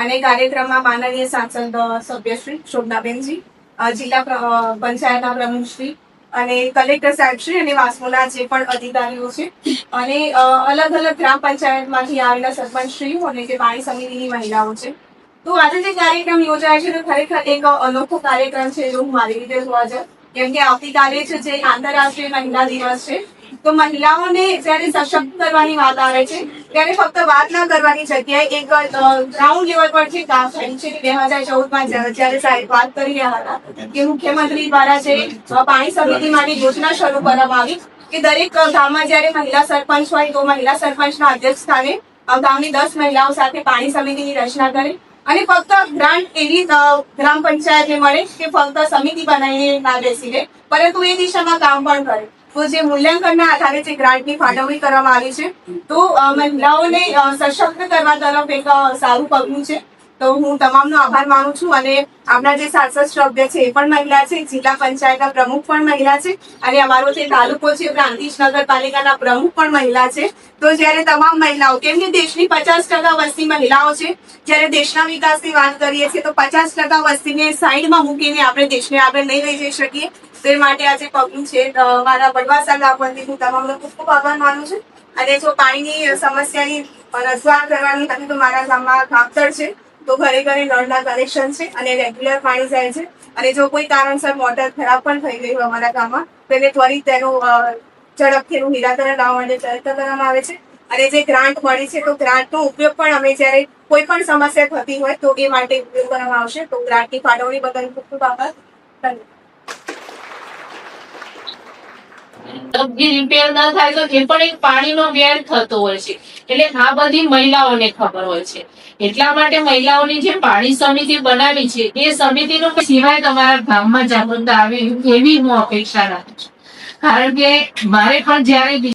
અને કાર્યક્રમમાં માનનીય સાંસદ સભ્યશ્રી શોભનાબેનજી, જિલ્લા પંચાયતના પ્રમુખશ્રી અને કલેક્ટર સાહેબશ્રી અને વાસ્મોના જે પણ અધિકારીઓ છે અને અલગ અલગ ગ્રામ પંચાયતમાંથી આવેલા સરપંચશ્રીઓ અને જે પાણી સમિતિની મહિલાઓ છે. તો આજે જે કાર્યક્રમ યોજાય છે તો ખરેખર એક અનોખો કાર્યક્રમ છે એવું મારી રીતે જોવા જાય, કેમ કે આવતીકાલે છે જે આંતરરાષ્ટ્રીય મહિલા દિવસ છે. તો મહિલાઓને જયારે સશક્ત કરવાની વાત આવે છે ત્યારે ફક્ત વાત ના કરવાની જગ્યાએ એક ગ્રાઉન્ડ લેવલ પર જે કામ થયું છે 2014માં જયારે સાહેબ વાત કરી રહ્યા હતા કે મુખ્યમંત્રી દ્વારા જે પાણી સમિતિ માટે યોજના શરૂ કરવામાં આવી કે દરેક ગામમાં જયારે મહિલા સરપંચ હોય તો મહિલા સરપંચના અધ્યક્ષ સ્થાને ગામની 10 મહિલાઓ સાથે પાણી સમિતિની રચના કરે અને ફક્ત ગ્રાન્ટ એવી ગ્રામ પંચાયતને મળે કે ફક્ત સમિતિ બનાવીને ના બેસી રહે, પરંતુ એ દિશામાં કામ પણ કરે. તો જે મૂલ્યાંકનના આધારે જે ગ્રાન્ટની ફાળવણી કરવામાં આવી છે તો મહિલાઓને સશક્ત કરવા તરફ એક સારું પગલું છે. તો હું તમામનો આભાર માનું છું અને આપણા જે સાંસદ સભ્ય છે એ પણ મહિલા છે, જિલ્લા પંચાયતના પ્રમુખ પણ મહિલા છે અને અમારો જે તાલુકો છે પ્રાંતિજ નગરપાલિકાના પ્રમુખ પણ મહિલા છે. તો જ્યારે તમામ મહિલાઓ, કેમ કે દેશની 50% વસ્તી મહિલાઓ છે, જ્યારે દેશના વિકાસની વાત કરીએ છીએ તો 50% વસ્તીને સાઈડમાં મૂકીને આપણે દેશને આગળ નહીં લઈ જઈ શકીએ. તો એ માટે આ જે પગલું છે મારા વડવા સંઘ પરથી હું તમામનો ખૂબ ખૂબ આભાર માનું છું. અને જો પાણીની સમસ્યાની રજૂઆત કરવાની હતી તો મારા ગામમાં ખાપતર છે, તો ઘરે ઘરે નળના કનેક્શન છે અને રેગ્યુલર પાણી જાય છે. અને જો કોઈ કારણસર મોટર ખરાબ પણ થઈ ગઈ હોય અમારા ગામમાં તો એને ત્વરિત તેનું ઝડપથી નિરાકરણ લાવવા માટે પ્રયત્ન કરવામાં આવે છે. અને જે ગ્રાન્ટ મળી છે તો ગ્રાન્ટનો ઉપયોગ પણ અમે જ્યારે કોઈ પણ સમસ્યા થતી હોય તો એ માટે ઉપયોગ કરવામાં આવશે. તો ગ્રાન્ટની ફાળવણી બદલ ખૂબ ખૂબ આભાર. ધન્યવાદ. રિપેર ના થાય તો એ પણ એક પાણીનો વ્યય થતો હોય છે. એટલે આ બધી મહિલાઓને ખબર હોય છે. એટલા માટે મહિલાઓની જે પાણી સમિતિ બનાવી છે એ સમિતિનો સિવાય તમારા ગામમાં જાગૃતતા આવે એવી હું અપેક્ષા રાખું છું. કારણ કે મારે પણ જયારે